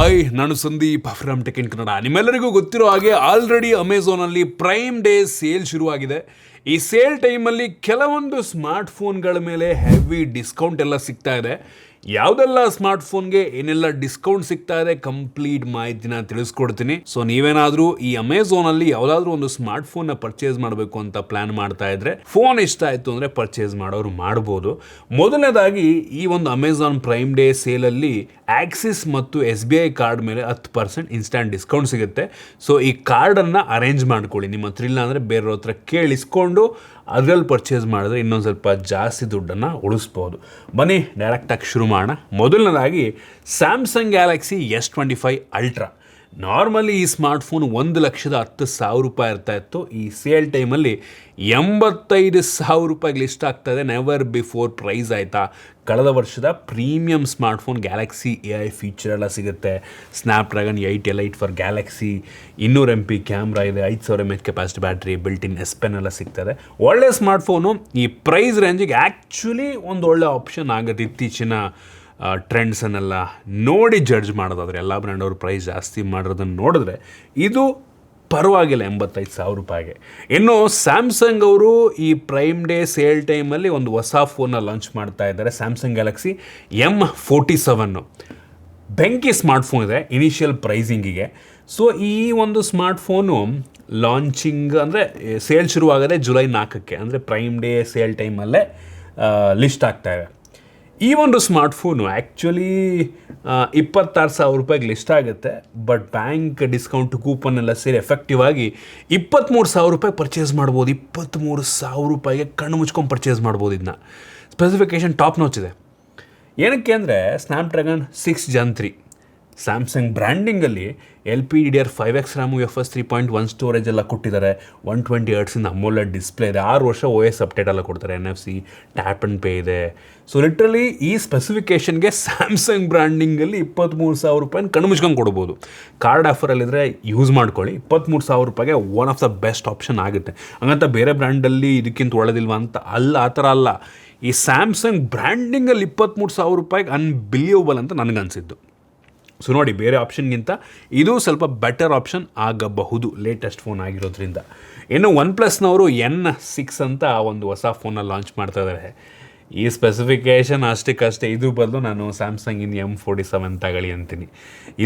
Hi, ನಾನು Sandeep from tech in Kannada. ನಿಮ್ಮೆಲ್ಲರಿಗೂ ಗೊತ್ತಿರೋ ಹಾಗೆ ಆಲ್ರೆಡಿ ಅಮೆಝಾನಲ್ಲಿ ಪ್ರೈಮ್ ಡೇ ಸೇಲ್ ಶುರುವಾಗಿದೆ. ಈ ಸೇಲ್ ಟೈಮಲ್ಲಿ ಕೆಲವೊಂದು ಸ್ಮಾರ್ಟ್ಫೋನ್ಗಳ ಮೇಲೆ ಹೆವಿ ಡಿಸ್ಕೌಂಟ್ ಎಲ್ಲ ಸಿಗ್ತಾ ಇದೆ. ಯಾವುದೆಲ್ಲ ಸ್ಮಾರ್ಟ್ಫೋನ್ಗೆ ಏನೆಲ್ಲ ಡಿಸ್ಕೌಂಟ್ ಸಿಗ್ತಾ ಇದೆ ಕಂಪ್ಲೀಟ್ ಮಾಹಿತಿನ ತಿಳಿಸ್ಕೊಡ್ತೀನಿ. ಸೊ ನೀವೇನಾದರೂ ಈ ಅಮೆಝಾನಲ್ಲಿ ಯಾವುದಾದ್ರೂ ಒಂದು ಸ್ಮಾರ್ಟ್ಫೋನ್ನ ಪರ್ಚೇಸ್ ಮಾಡಬೇಕು ಅಂತ ಪ್ಲಾನ್ ಮಾಡ್ತಾ ಇದ್ರೆ, ಫೋನ್ ಇಷ್ಟ ಆಯಿತು ಅಂದರೆ ಪರ್ಚೇಸ್ ಮಾಡೋರು ಮಾಡ್ಬೋದು. ಮೊದಲನೇದಾಗಿ ಈ ಒಂದು ಅಮೆಝಾನ್ ಪ್ರೈಮ್ ಡೇ ಸೇಲಲ್ಲಿ ಆಕ್ಸಿಸ್ ಮತ್ತು SBI ಕಾರ್ಡ್ ಮೇಲೆ 10% ಇನ್ಸ್ಟಂಟ್ ಡಿಸ್ಕೌಂಟ್ ಸಿಗುತ್ತೆ. ಸೊ ಈ ಕಾರ್ಡನ್ನು ಅರೇಂಜ್ ಮಾಡ್ಕೊಳ್ಳಿ. ನಿಮ್ಮ ಹತ್ರ ಇಲ್ಲ ಅಂದರೆ ಬೇರೆಯವ್ರ ಹತ್ರ ಕೇಳಿಸ್ಕೊಂಡು ಅದರಲ್ಲಿ ಪರ್ಚೇಸ್ ಮಾಡಿದ್ರೆ ಇನ್ನೊಂದು ಸ್ವಲ್ಪ ಜಾಸ್ತಿ ದುಡ್ಡನ್ನು ಉಳಿಸ್ಬೋದು. ಬನ್ನಿ ಡೈರೆಕ್ಟಾಗಿ ಶುರು ಮಾಡೋಣ. ಮೊದಲನೇದಾಗಿ Samsung Galaxy S25 ultra. Normally ಈ ಸ್ಮಾರ್ಟ್ಫೋನ್ 1,10,000 ರೂಪಾಯಿ ಇರ್ತಾ ಇತ್ತು. ಈ ಸೇಲ್ ಟೈಮಲ್ಲಿ 85,000 ರೂಪಾಯಿಗೆ ಲಿಸ್ಟ್ ಆಗ್ತಾ ಇದೆ. ನೆವರ್ ಬಿಫೋರ್ ಪ್ರೈಸ್ ಆಯಿತಾ. ಕಳೆದ ವರ್ಷದ premium smartphone Galaxy AI feature ಎಲ್ಲ ಸಿಗುತ್ತೆ. Snapdragon 8 Elite for Galaxy, 200 MP camera ಇದೆ, 5000 mAh capacity battery, built in S Pen ಎಲ್ಲ ಸಿಗ್ತದೆ. ಒಳ್ಳೆ ಸ್ಮಾರ್ಟ್ಫೋನು. ಈ ಪ್ರೈಸ್ ರೇಂಜಿಗೆ ಆ್ಯಕ್ಚುಲಿ ಒಂದು ಒಳ್ಳೆ ಆಪ್ಷನ್ ಆಗುತ್ತೆ. ಇತ್ತೀಚಿನ ಟ್ರೆಂಡ್ಸನ್ನೆಲ್ಲ ನೋಡಿ ಜಡ್ಜ್ ಮಾಡೋದಾದರೆ, ಎಲ್ಲ ಬ್ರ್ಯಾಂಡವರು ಪ್ರೈಸ್ ಜಾಸ್ತಿ ಮಾಡಿರೋದನ್ನು ನೋಡಿದ್ರೆ ಇದು ಪರವಾಗಿಲ್ಲ 85,000 ರೂಪಾಯಿಗೆ. ಇನ್ನು ಸ್ಯಾಮ್ಸಂಗ್ ಅವರು ಈ ಪ್ರೈಮ್ ಡೇ ಸೇಲ್ ಟೈಮಲ್ಲಿ ಒಂದು ಹೊಸ ಫೋನ್ನ ಲಾಂಚ್ ಮಾಡ್ತಾ ಇದ್ದಾರೆ. ಸ್ಯಾಮ್ಸಂಗ್ ಗ್ಯಾಲಕ್ಸಿ M47 ಬೆಂಕಿ ಸ್ಮಾರ್ಟ್ಫೋನ್ ಇದೆ ಇನಿಷಿಯಲ್ ಪ್ರೈಸಿಂಗಿಗೆ. ಸೊ ಈ ಒಂದು ಸ್ಮಾರ್ಟ್ಫೋನು ಲಾಂಚಿಂಗ್ ಅಂದರೆ ಸೇಲ್ ಶುರುವಾಗದೆ ಜುಲೈ 4ಕ್ಕೆ, ಅಂದರೆ ಪ್ರೈಮ್ ಡೇ ಸೇಲ್ ಟೈಮಲ್ಲೇ ಲಿಸ್ಟ್ ಆಗ್ತಾಯಿದೆ. ಈ ಒಂದು ಸ್ಮಾರ್ಟ್ಫೋನು ಆ್ಯಕ್ಚುಲಿ 26,000 ರೂಪಾಯಿಗೆ ಲಿಸ್ಟ್ ಆಗುತ್ತೆ. ಬಟ್ ಬ್ಯಾಂಕ್ ಡಿಸ್ಕೌಂಟ್ ಕೂಪನ್ ಎಲ್ಲ ಸೇರಿ ಎಫೆಕ್ಟಿವ್ ಆಗಿ 23,000 ರೂಪಾಯಿ ಪರ್ಚೇಸ್ ಮಾಡ್ಬೋದು. 23,000 ರೂಪಾಯಿಗೆ ಕಣ್ಣು ಮುಚ್ಕೊಂಡು ಪರ್ಚೇಸ್ ಮಾಡ್ಬೋದು. ಇದನ್ನ ಸ್ಪೆಸಿಫಿಕೇಷನ್ ಟಾಪ್ ನಾಚ್ ಇದೆ. ಏನಕ್ಕೆ ಅಂದರೆ ಸ್ನ್ಯಾಪ್ಡ್ರ್ಯಾಗನ್ 6 Gen 3 ಸ್ಯಾಮ್ಸಂಗ್ ಬ್ರ್ಯಾಂಡಿಂಗಲ್ಲಿ LPDDR5X ರ್ಯಾಮು, UFS 3.1 ಸ್ಟೋರೇಜ್ ಎಲ್ಲ ಕೊಟ್ಟಿದ್ದಾರೆ. 120 Hz AMOLED ಡಿಸ್ಪ್ಲೇ ಇದೆ. 6 ವರ್ಷ OS ಅಪ್ಡೇಟ್ ಎಲ್ಲ ಕೊಡ್ತಾರೆ. NFC, ಟ್ಯಾಪ್ ಆ್ಯಂಡ್ ಪೇ ಇದೆ. ಸೊ ಲಿಟ್ರಲಿ ಈ ಸ್ಪೆಸಿಫಿಕೇಷನ್ಗೆ ಸ್ಯಾಮ್ಸಂಗ್ ಬ್ರ್ಯಾಂಡಿಂಗಲ್ಲಿ 23,000 ರೂಪಾಯಿನ ಕಣ್ಣು ಮುಚ್ಕೊಂಡು ಕೊಡ್ಬೋದು. ಕಾರ್ಡ್ ಆಫರಲ್ಲಿದ್ದರೆ ಯೂಸ್ ಮಾಡ್ಕೊಳ್ಳಿ. 23,000 ರೂಪಾಯಿಗೆ one of the best option ಆಗುತ್ತೆ. ಹಂಗಂತ ಬೇರೆ ಬ್ರ್ಯಾಂಡಲ್ಲಿ ಇದಕ್ಕಿಂತ ಒಳ್ಳೆದಿಲ್ವ ಅಂತ ಅಲ್ಲ, ಆ ಥರ ಅಲ್ಲ. ಈ ಸ್ಯಾಮ್ಸಂಗ್ ಬ್ರ್ಯಾಂಡಿಂಗಲ್ಲಿ 23,000 ರೂಪಾಯಿಗೆ ಅನ್ಬಿಲಿಯಬಲ್ ಅಂತ ನನಗನ್ಸಿದ್ದು. ಸೊ ನೋಡಿ, ಬೇರೆ ಆಪ್ಷನ್ಗಿಂತ ಇದು ಸ್ವಲ್ಪ ಬೆಟರ್ ಆಪ್ಷನ್ ಆಗಬಹುದು ಲೇಟೆಸ್ಟ್ ಫೋನ್ ಆಗಿರೋದ್ರಿಂದ. ಇನ್ನು OnePlusನವರು N6 ಅಂತ ಒಂದು ಹೊಸ ಫೋನ್ನ ಲಾಂಚ್ ಮಾಡ್ತಾ ಇದ್ದಾರೆ. ಈ ಸ್ಪೆಸಿಫಿಕೇಷನ್ ಅಷ್ಟಕ್ಕಷ್ಟೇ. ಇದು ಬದಲು ನಾನು ಸ್ಯಾಮ್ಸಂಗಿನ M47 ತಗೊಳ್ಳಿ ಅಂತೀನಿ.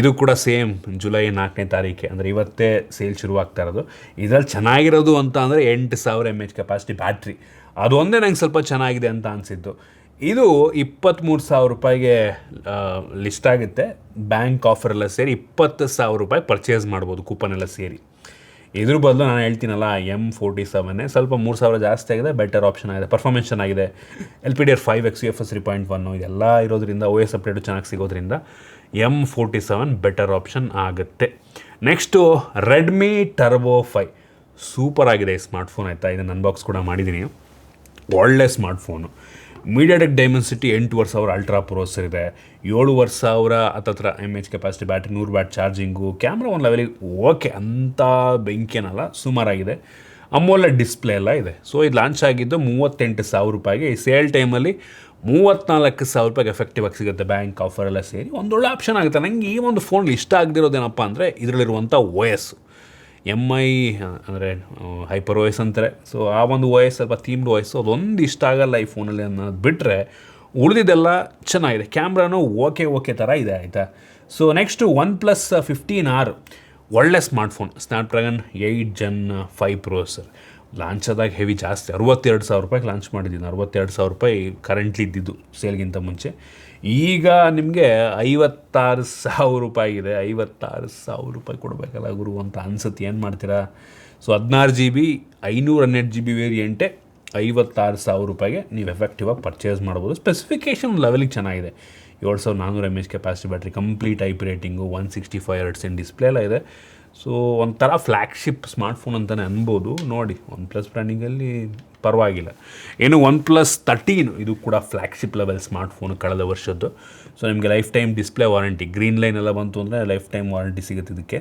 ಇದು ಕೂಡ ಸೇಮ್ ಜುಲೈ 4ನೇ ತಾರೀಕೆ, ಅಂದರೆ ಇವತ್ತೇ ಸೇಲ್ ಶುರುವಾಗ್ತಾ ಇರೋದು. ಇದರಲ್ಲಿ ಚೆನ್ನಾಗಿರೋದು ಅಂತ ಅಂದರೆ 8000 mAh ಕೆಪಾಸಿಟಿ ಬ್ಯಾಟ್ರಿ. ಅದು ಒಂದೇ ನಂಗೆ ಸ್ವಲ್ಪ ಚೆನ್ನಾಗಿದೆ ಅಂತ ಅನಿಸಿದ್ದು. ಇದು 23,000 ರೂಪಾಯಿಗೆ ಲಿಸ್ಟ್ ಆಗುತ್ತೆ. ಬ್ಯಾಂಕ್ ಆಫರ್ ಎಲ್ಲ ಸೇರಿ 20,000 ರೂಪಾಯಿ ಪರ್ಚೇಸ್ ಮಾಡ್ಬೋದು, ಕೂಪನ್ ಎಲ್ಲ ಸೇರಿ. ಇದ್ರ ಬದಲು ನಾನು ಹೇಳ್ತೀನಲ್ಲ M47 ಸ್ವಲ್ಪ 3,000 ಜಾಸ್ತಿ ಆಗಿದೆ, ಬೆಟರ್ ಆಪ್ಷನ್ ಆಗಿದೆ. ಪರ್ಫಾರ್ಮೆನ್ಸ್ ಚೆನ್ನಾಗಿದೆ. LPDDR5X, UFS 3.1 ಇದೆಲ್ಲ ಇರೋದ್ರಿಂದ, OS ಅಪ್ಡೇಟು ಚೆನ್ನಾಗಿ ಸಿಗೋದ್ರಿಂದ M47 ಬೆಟರ್ ಆಪ್ಷನ್ ಆಗುತ್ತೆ. ನೆಕ್ಸ್ಟು ರೆಡ್ಮಿ ಟರ್ಬೋ 5 ಸೂಪರ್ ಆಗಿದೆ ಈ ಸ್ಮಾರ್ಟ್ಫೋನ್, ಆಯಿತಾ. ಇದನ್ನು ಅನ್ಬಾಕ್ಸ್ ಕೂಡ ಮಾಡಿದ್ದೀನಿ. ಒಳ್ಳೆ smartphone. MediaTek Dimensity 8,500 ultra processor ಇದೆ. 7,500 ಹತ್ತತ್ರ mAh capacity battery, 100 watt charging. Camera ಒಂದು ಲೆವೆಲಿಗೆ ಓಕೆ ಅಂತ ಬೆಂಕಿಯನ್ನಲ್ಲ, ಸುಮಾರಾಗಿದೆ. AMOLED ಡಿಸ್ಪ್ಲೇ ಎಲ್ಲ ಇದೆ. ಸೊ ಇದು ಲಾಂಚ್ ಆಗಿದ್ದು 38,000 ರೂಪಾಯಿಗೆ. ಈ ಸೇಲ್ ಟೈಮಲ್ಲಿ 34,000 ರೂಪಾಯಿಗೆ ಎಫೆಕ್ಟಿವ್ ಆಗಿ ಸಿಗುತ್ತೆ, ಬ್ಯಾಂಕ್ ಆಫರ್ ಎಲ್ಲ ಸೇರಿ. ಒಂದೊಳ್ಳೆ ಆಪ್ಷನ್ ಆಗುತ್ತೆ. ನನಗೆ ಈ ಒಂದು ಫೋನ್ ಇಷ್ಟ ಆಗದಿರೋದೇನಪ್ಪ ಅಂದರೆ ಇದರಲ್ಲಿರುವಂಥ OS MI ಅಂದರೆ ಹೈಪರ್ OS ಅಂತಾರೆ. ಸೊ ಆ ಒಂದು OS ಸ್ವಲ್ಪ ಥೀಮ್ಡ್ OS, ಅದೊಂದು ಇಷ್ಟ ಆಗಲ್ಲ ಈ ಫೋನಲ್ಲಿ ಅನ್ನೋದು ಬಿಟ್ಟರೆ ಉಳಿದಿದ್ದೆಲ್ಲ ಚೆನ್ನಾಗಿದೆ. ಕ್ಯಾಮ್ರಾನು ಓಕೆ ಥರ ಇದೆ, ಆಯಿತಾ. ಸೊ ನೆಕ್ಸ್ಟು OnePlus 15R ಒಳ್ಳೆ smartphone. Snapdragon 8 Gen 5 processor. Launch ಆದಾಗ ಹೆವಿ ಜಾಸ್ತಿ, 62,000 ರೂಪಾಯಿಗೆ ಲಾಂಚ್ ಮಾಡಿದ್ದೀನಿ. 62,000 ರೂಪಾಯಿ ಕರೆಂಟ್ಲಿ ಇದ್ದಿದ್ದು ಸೇಲ್ಗಿಂತ ಮುಂಚೆ. ಈಗ ನಿಮಗೆ 56,000 ರೂಪಾಯಿಗಿದೆ. 56,000 ರೂಪಾಯಿ ಕೊಡಬೇಕಲ್ಲ ಗುರು ಅಂತ ಅನ್ಸುತ್ತೆ. ಏನು ಮಾಡ್ತೀರಾ? ಸೊ 16 GB 512 GB ವೇರಿಯಂಟೇ 56,000 ರೂಪಾಯಿಗೆ ನೀವು ಎಫೆಕ್ಟಿವ್ ಆಗಿ ಪರ್ಚೇಸ್ ಮಾಡ್ಬೋದು. ಸ್ಪೆಸಿಫಿಕೇಷನ್ ಲೆವೆಲಿಗೆ ಚೆನ್ನಾಗಿದೆ. 7,400 mAh capacity battery, complete IP rating, 165 Hz display ಎಲ್ಲ ಇದೆ. ಸೊ ಒಂಥರ ಫ್ಲ್ಯಾಗ್ಶಿಪ್ ಸ್ಮಾರ್ಟ್ಫೋನ್ ಅಂತಲೇ ಅನ್ಬೋದು. ನೋಡಿ, OnePlus ಬ್ರ್ಯಾಂಡಿಂಗಲ್ಲಿ ಪರವಾಗಿಲ್ಲ. ಏನು OnePlus 13 ಇದು ಕೂಡ ಫ್ಲ್ಯಾಗ್ಶಿಪ್ ಲೆವೆಲ್ ಸ್ಮಾರ್ಟ್ಫೋನು ಕಳೆದ ವರ್ಷದ್ದು. ಸೊ ನಿಮಗೆ life time display warranty, green line ಎಲ್ಲ ಬಂತು ಅಂದರೆ ಲೈಫ್ ಟೈಮ್ ವಾರಂಟಿ ಸಿಗುತ್ತೆ ಇದಕ್ಕೆ.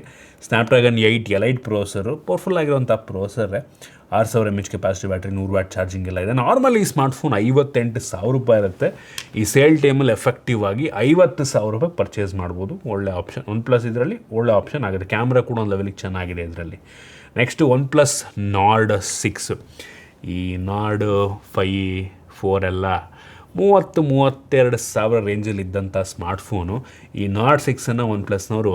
ಸ್ನ್ಯಾಪ್ಡ್ರ್ಯಾಗನ್ 8 ಎಲೈಟ್ ಪ್ರೋಸರು, ಪವರ್ಫುಲ್ ಆಗಿರುವಂಥ ಪ್ರೋಸರೇ. 6000 mAh capacity battery, 100 watt charging ಎಲ್ಲ ಇದೆ. ನಾರ್ಮಲಿ ಈ ಸ್ಮಾರ್ಟ್ಫೋನ್ 58,000 ರೂಪಾಯಿ ಇರುತ್ತೆ. ಈ ಸೇಲ್ ಟೈಮಲ್ಲಿ ಎಫೆಕ್ಟಿವ್ ಆಗಿ 50,000 ರೂಪಾಯಿ ಪರ್ಚೇಸ್ ಮಾಡ್ಬೋದು. ಒಳ್ಳೆ ಆಪ್ಷನ್ OnePlus ಇದರಲ್ಲಿ ಒಳ್ಳೆ ಆಪ್ಷನ್ ಆಗುತ್ತೆ. ಕ್ಯಾಮ್ರಾ ಕೂಡ ಒಂದು ಲೆವೆಲಿಗೆ ಚೆನ್ನಾಗಿದೆ ಇದರಲ್ಲಿ. Next OnePlus Nord 6. ಈ Nord 5, 4 ಎಲ್ಲ 32,000 ರೇಂಜಲ್ಲಿ ಇದ್ದಂಥ ಸ್ಮಾರ್ಟ್ಫೋನು. ಈ Nord 6ಅನ್ನು OnePlusನವರು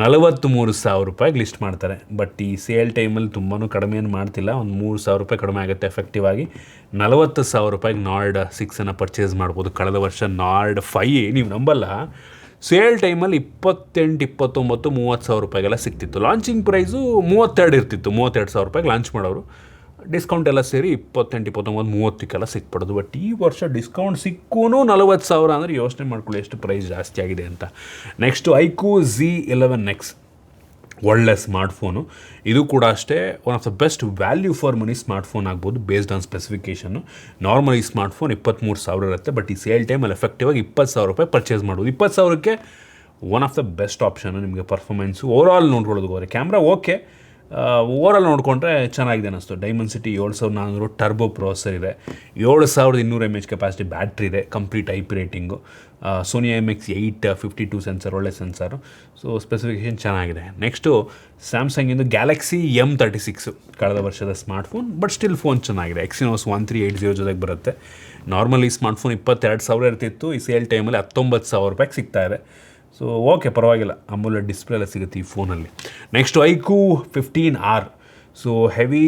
43,000 ರೂಪಾಯಿಗೆ ಲಿಸ್ಟ್ ಮಾಡ್ತಾರೆ. ಬಟ್ ಈ ಸೇಲ್ ಟೈಮಲ್ಲಿ ತುಂಬಾ ಕಡಿಮೆ ಏನು ಮಾಡ್ತಿಲ್ಲ, ಒಂದು 3,000 ರೂಪಾಯಿ ಕಡಿಮೆ ಆಗುತ್ತೆ. ಎಫೆಕ್ಟಿವ್ ಆಗಿ 40,000 ರೂಪಾಯಿಗೆ Nord 6ಅನ್ನು ಪರ್ಚೇಸ್ ಮಾಡ್ಬೋದು. ಕಳೆದ ವರ್ಷ Nord 5 ನೀವು ನಂಬಲ್ಲ, ಸೇಲ್ ಟೈಮಲ್ಲಿ 28, 29, 30,000 ರೂಪಾಯಿಗೆಲ್ಲ ಸಿಗ್ತಿತ್ತು. ಲಾಂಚಿಂಗ್ ಪ್ರೈಸು 32 ಇರ್ತಿತ್ತು. 32,000 ರೂಪಾಯಿಗೆ ಲಾಂಚ್ ಮಾಡೋರು. ಡಿಸ್ಕೌಂಟ್ ಎಲ್ಲ ಸೇರಿ 28, 29, 30ಕ್ಕೆಲ್ಲ ಸಿಕ್ಬಿಡೋದು. ಬಟ್ ಈ ವರ್ಷ ಡಿಸ್ಕೌಂಟ್ ಸಿಕ್ಕೂ 40,000 ಅಂದರೆ ಯೋಚನೆ ಮಾಡ್ಕೊಳ್ಳಿ ಎಷ್ಟು ಪ್ರೈಸ್ ಜಾಸ್ತಿ ಆಗಿದೆ ಅಂತ. ನೆಕ್ಸ್ಟು iQOO Z11X, ಒಳ್ಳೆ ಸ್ಮಾರ್ಟ್ಫೋನು. ಇದು ಕೂಡ ಅಷ್ಟೇ one of the best value for money smartphone ಆಗ್ಬೋದು ಬೇಸ್ಡ್ ಆನ್ ಸ್ಪೆಸಿಫಿಕೇಷನ್ನು. ನಾರ್ಮಲ್ ಈ ಸ್ಮಾರ್ಟ್ಫೋನ್ 23,000 ಇರುತ್ತೆ. ಬಟ್ ಈ ಸೇಲ್ ಟೈಮಲ್ಲಿ ಎಫೆಕ್ಟಿವ್ ಆಗಿ 20,000 ರೂಪಾಯಿ ಪರ್ಚೇಸ್ ಮಾಡ್ಬೋದು. 20,000ಕ್ಕೆ one of the best option. ನಿಮಗೆ ಪರ್ಫಾರ್ಮೆನ್ಸು ಓವರಾಲ್ ನೋಡ್ಕೊಳ್ಳೋದು ಹೋದರೆ ಕ್ಯಾಮ್ರಾ ಓಕೆ, ಓವರಾಲ್ ನೋಡಿಕೊಂಡ್ರೆ ಚೆನ್ನಾಗಿದೆ ಅನ್ನಿಸ್ತು. Dimensity 7400 ಟರ್ಬೋ ಪ್ರೊಸೆಸರ್ ಇದೆ. 7200 mAh ಕೆಪಾಸಿಟಿ ಬ್ಯಾಟ್ರಿ ಇದೆ. Complete IP rating. Sony IMX852 sensor, ಒಳ್ಳೆ ಸೆನ್ಸರು. ಸೊ ಸ್ಪೆಸಿಫಿಕೇಷನ್ ಚೆನ್ನಾಗಿದೆ. ನೆಕ್ಸ್ಟು ಸ್ಯಾಮ್ಸಂಗಿಂದು ಗ್ಯಾಲಕ್ಸಿ M36 ಕಳೆದ ವರ್ಷದ ಸ್ಮಾರ್ಟ್ಫೋನ್. ಬಟ್ ಸ್ಟಿಲ್ ಫೋನ್ ಚೆನ್ನಾಗಿದೆ. Exynos 1380 ಜೊತೆಗೆ ಬರುತ್ತೆ. ನಾರ್ಮಲಿ ಸ್ಮಾರ್ಟ್ಫೋನ್ 22,000 ಇರ್ತಿತ್ತು. ಈ ಸೇಲ್ ಟೈಮಲ್ಲಿ 19,000 ರೂಪಾಯಿಗೆ ಸಿಗ್ತಾಯಿದೆ. ಸೊ ಓಕೆ, ಪರವಾಗಿಲ್ಲ. AMOLED ಡಿಸ್ಪ್ಲೇ ಎಲ್ಲ ಸಿಗುತ್ತೆ ಈ ಫೋನಲ್ಲಿ. Next iQOO 15R. So heavy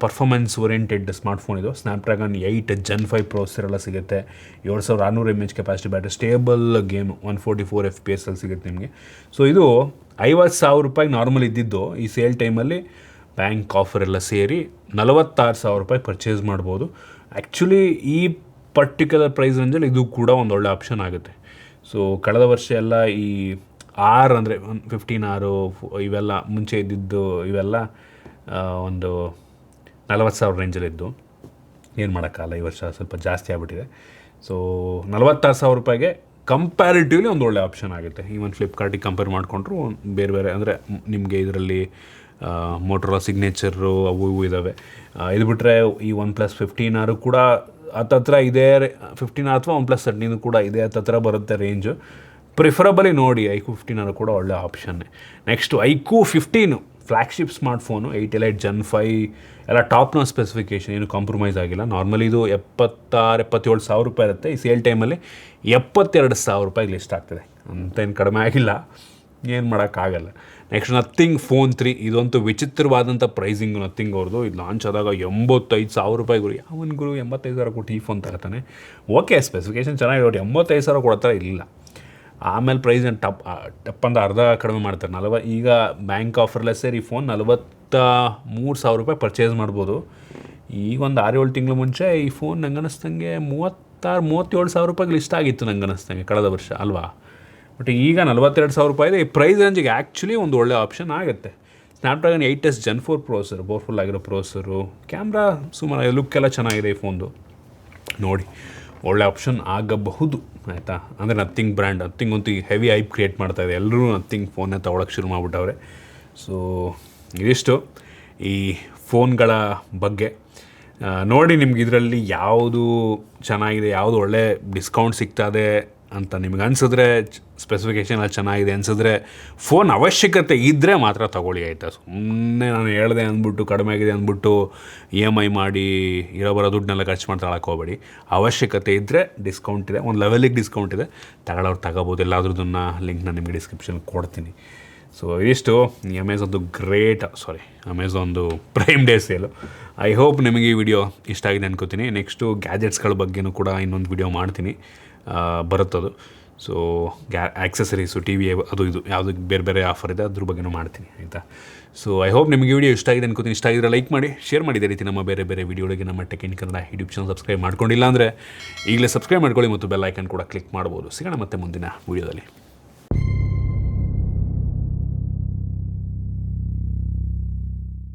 performance oriented smartphone ಇದು. ಸ್ನ್ಯಾಪ್ಡ್ರ್ಯಾಗನ್ 8 Gen 5 ಪ್ರೊಸೆಸರ್ ಎಲ್ಲ ಸಿಗುತ್ತೆ. 7600 mAh capacity battery, stable game, 144 FPS ಅಲ್ಲಿ ಸಿಗುತ್ತೆ ನಿಮಗೆ. ಸೊ ಇದು 50,000 ರೂಪಾಯಿ ನಾರ್ಮಲ್ ಇದ್ದಿದ್ದು ಈ ಸೇಲ್ ಟೈಮಲ್ಲಿ ಬ್ಯಾಂಕ್ ಆಫರ್ ಎಲ್ಲ ಸೇರಿ 46,000 ರೂಪಾಯಿ ಪರ್ಚೇಸ್ ಮಾಡ್ಬೋದು. ಆ್ಯಕ್ಚುಲಿ ಈ ಪರ್ಟಿಕ್ಯುಲರ್ ಪ್ರೈಸ್ ರೇಂಜಲ್ಲಿ ಇದು ಕೂಡ ಒಂದು ಒಳ್ಳೆ ಆಪ್ಷನ್ ಆಗುತ್ತೆ. ಸೊ ಕಳೆದ ವರ್ಷ ಎಲ್ಲ ಈ R ಅಂದರೆ 15R ಇವೆಲ್ಲ ಮುಂಚೆ ಇದ್ದಿದ್ದು ಇವೆಲ್ಲ ಒಂದು 40,000 ರೇಂಜಲ್ಲಿದ್ದು. ಏನು ಮಾಡೋಕ್ಕಾಗಲ್ಲ, ಈ ವರ್ಷ ಸ್ವಲ್ಪ ಜಾಸ್ತಿ ಆಗಿಬಿಟ್ಟಿದೆ. ಸೊ 46,000 ರೂಪಾಯಿಗೆ ಕಂಪ್ಯಾರಿಟಿವ್ಲಿ ಒಂದು ಒಳ್ಳೆ ಆಪ್ಷನ್ ಆಗುತ್ತೆ. ಈವನ್ ಫ್ಲಿಪ್ಕಾರ್ಟಿಗೆ ಕಂಪೇರ್ ಮಾಡಿಕೊಂಡ್ರು ಬೇರೆ ಬೇರೆ ಅಂದರೆ ನಿಮಗೆ ಇದರಲ್ಲಿ ಮೋಟೋರೋಲಾ ಸಿಗ್ನೇಚರು ಅವು ಇವು ಇದ್ದಾವೆ. ಇದು ಬಿಟ್ಟರೆ ಈ OnePlus 15R ಕೂಡ ಹತ್ತತ್ರ ಇದೇ 15 ಅಥವಾ OnePlus 13 ಕೂಡ ಇದೇ ಹತ್ತತ್ರ ಬರುತ್ತೆ ರೇಂಜು. ಪ್ರಿಫರಬಲಿ ನೋಡಿ iQOO 15R ಕೂಡ ಒಳ್ಳೆ ಆಪ್ಷನ್ನೇ. Next iQOO 15 flagship smartphone. 8 elite Gen 5 ಎಲ್ಲ ಟಾಪ್ನ ಸ್ಪೆಸಿಫಿಕೇಷನ್, ಏನು ಕಾಂಪ್ರಮೈಸ್ ಆಗಿಲ್ಲ. ನಾರ್ಮಲಿ ಇದು 76,000-77,000 ರೂಪಾಯಿ ಇರುತ್ತೆ. ಈ ಸೇಲ್ ಟೈಮಲ್ಲಿ 72,000 ರೂಪಾಯಿಗೆ ಲಿಸ್ಟ್ ಆಗ್ತದೆ. ಅಂತೇನು ಕಡಿಮೆ ಆಗಿಲ್ಲ, ಏನು ಮಾಡೋಕ್ಕಾಗಲ್ಲ. Next nothing phone 3. ಇದಂತೂ ವಿಚಿತ್ರವಾದಂಥ ಪ್ರೈಸಿಂಗು ನಥಿಂಗ್ ಅವ್ರದ್ದು. ಇದು ಲಾಂಚ್ ಆದಾಗ 85,000 ರೂಪಾಯಿ ಗುರು. ಯಾವನ್ ಗುರು 85,000 ಕೊಟ್ಟು ಈ ಫೋನ್ ತಗೋತಾನೆ? ಓಕೆ, ಸ್ಪೆಸಿಫಿಕೇಷನ್ ಚೆನ್ನಾಗಿದೆ, ಬಟ್ 85,000 ಕೊಡ್ತಾರೆ ಇಲ್ಲ. ಆಮೇಲೆ ಪ್ರೈಸ್ ಟಪ್ ಅಂತ ಅರ್ಧ ಕಡಿಮೆ ಮಾಡ್ತಾರೆ. ಈಗ ಬ್ಯಾಂಕ್ ಆಫರ್ಲೆಸ್ ಸೇರಿ ಈ ಫೋನ್ 43,000 ರೂಪಾಯಿ ಪರ್ಚೇಸ್ ಮಾಡ್ಬೋದು. ಈಗ ಒಂದು 6-7 ತಿಂಗಳು ಮುಂಚೆ ಈ ಫೋನ್ ನಂಗೆ ಅನ್ನಿಸ್ತಂಗೆ 36,000-37,000 ರೂಪಾಯಿಗೆ ಲಿಸ್ಟ್ ಆಗಿತ್ತು ನಂಗೆ ಅನ್ನಿಸ್ತಂಗೆ ಕಳೆದ ವರ್ಷ ಅಲ್ವಾ. ಬಟ್ ಈಗ 42,000 ರೂಪಾಯಿ ಇದೆ. ಈ ಪ್ರೈಸ್ ರೇಂಜಿಗೆ ಆ್ಯಕ್ಚುಲಿ ಒಂದು ಒಳ್ಳೆ ಆಪ್ಷನ್ ಆಗುತ್ತೆ. Snapdragon 8S Gen 4 processor, powerful ಆಗಿರೋ ಪ್ರೊಸೆಸರು. ಕ್ಯಾಮ್ರಾ ಸುಮಾರು, ಲುಕ್ ಎಲ್ಲ ಚೆನ್ನಾಗಿದೆ ಈ ಫೋನ್ದು. ನೋಡಿ, ಒಳ್ಳೆ ಆಪ್ಷನ್ ಆಗಬಹುದು ಆಯಿತಾ. ಅಂದರೆ ನಥಿಂಗ್ ಬ್ರ್ಯಾಂಡ್, ನಥಿಂಗ್ ಅಂತೂ ಹೆವಿ ಹೈಪ್ ಕ್ರಿಯೇಟ್ ಮಾಡ್ತಾಯಿದೆ. ಎಲ್ಲರೂ ನಥಿಂಗ್ ಫೋನ್ನೇ ತೊಗೊಳಕ್ಕೆ ಶುರು ಮಾಡಿಬಿಟ್ಟವ್ರೆ. ಸೊ ಇದಿಷ್ಟು ಈ ಫೋನ್ಗಳ ಬಗ್ಗೆ. ನೋಡಿ ನಿಮ್ಗೆ ಇದರಲ್ಲಿ ಯಾವುದು ಚೆನ್ನಾಗಿದೆ, ಯಾವುದು ಒಳ್ಳೆ ಡಿಸ್ಕೌಂಟ್ ಸಿಗ್ತದೆ ಅಂತ ನಿಮ್ಗೆ ಅನಿಸಿದ್ರೆ, ಸ್ಪೆಸಿಫಿಕೇಷನ್ ಎಲ್ಲ ಚೆನ್ನಾಗಿದೆ ಅನಿಸಿದ್ರೆ, ಫೋನ್ ಅವಶ್ಯಕತೆ ಇದ್ದರೆ ಮಾತ್ರ ತೊಗೊಳ್ಳಿ ಆಯಿತಾ. ಸುಮ್ಮನೆ ನಾನು ಹೇಳಿದೆ ಅಂದ್ಬಿಟ್ಟು, ಕಡಿಮೆ ಆಗಿದೆ ಅಂದ್ಬಿಟ್ಟು EMI ಮಾಡಿ ಇರೋ ಬರೋ ದುಡ್ಡನ್ನೆಲ್ಲ ಖರ್ಚು ಮಾಡಿ ತಗೊಳಕ್ಕೆ ಹೋಗಬೇಡಿ. ಅವಶ್ಯಕತೆ ಇದ್ದರೆ ಡಿಸ್ಕೌಂಟ್ ಇದೆ, ಒಂದು ಲೆವೆಲಿಗೆ ಡಿಸ್ಕೌಂಟ್ ಇದೆ, ತಗೊಳ್ಳೋರು ತಗೋಬೋದು. ಎಲ್ಲಾದ್ರದ್ದನ್ನು ಲಿಂಕ್ನ ನಿಮಗೆ ಡಿಸ್ಕ್ರಿಪ್ಷನ್ ಕೊಡ್ತೀನಿ. ಸೊ ಇದಿಷ್ಟು ಅಮೆಝಾನ್ದು prime day sale. I hope ನಿಮಗೆ ಈ ವಿಡಿಯೋ ಇಷ್ಟ ಆಗಿದೆ ಅನ್ಕೋತೀನಿ. ನೆಕ್ಸ್ಟು ಗ್ಯಾಜೆಟ್ಸ್ಗಳ ಬಗ್ಗೆನೂ ಕೂಡ ಇನ್ನೊಂದು ವಿಡಿಯೋ ಮಾಡ್ತೀನಿ, ಬರುತ್ತದು. ಸೊ ಆಕ್ಸೆಸರೀಸು, TV ಅದು ಇದು ಯಾವುದಕ್ಕೆ ಬೇರೆ ಬೇರೆ ಆಫರ್ ಇದೆ ಅದ್ರ ಬಗ್ಗೆನೂ ಮಾಡ್ತೀನಿ ಆಯಿತಾ. ಸೊ ಐ ಹೋಪ್ ನಿಮಗೆ ವಿಡಿಯೋ ಇಷ್ಟ ಆಗಿದೆ ಅನ್ಕೋತೀನಿ. ಇಷ್ಟ ಆಗಿದ್ರೆ ಲೈಕ್ ಮಾಡಿ, ಶೇರ್ ಮಾಡಿ. ಇದೇ ರೀತಿ ನಮ್ಮ ಬೇರೆ ಬೇರೆ ವಿಡಿಯೋಗಳಿಗೆ ನಮ್ಮ tech in Kannada YouTube channel subscribe ಮಾಡ್ಕೊಂಡಿಲ್ಲ ಅಂದರೆ ಈಗಲೇ ಸಬ್ಸ್ಕ್ರೈಬ್ ಮಾಡ್ಕೊಳ್ಳಿ ಮತ್ತು ಬೆಲ್ ಐಕನ್ ಕೂಡ ಕ್ಲಿಕ್ ಮಾಡ್ಬೋದು. ಸಿಗೋಣ ಮತ್ತೆ ಮುಂದಿನ ವಿಡಿಯೋದಲ್ಲಿ.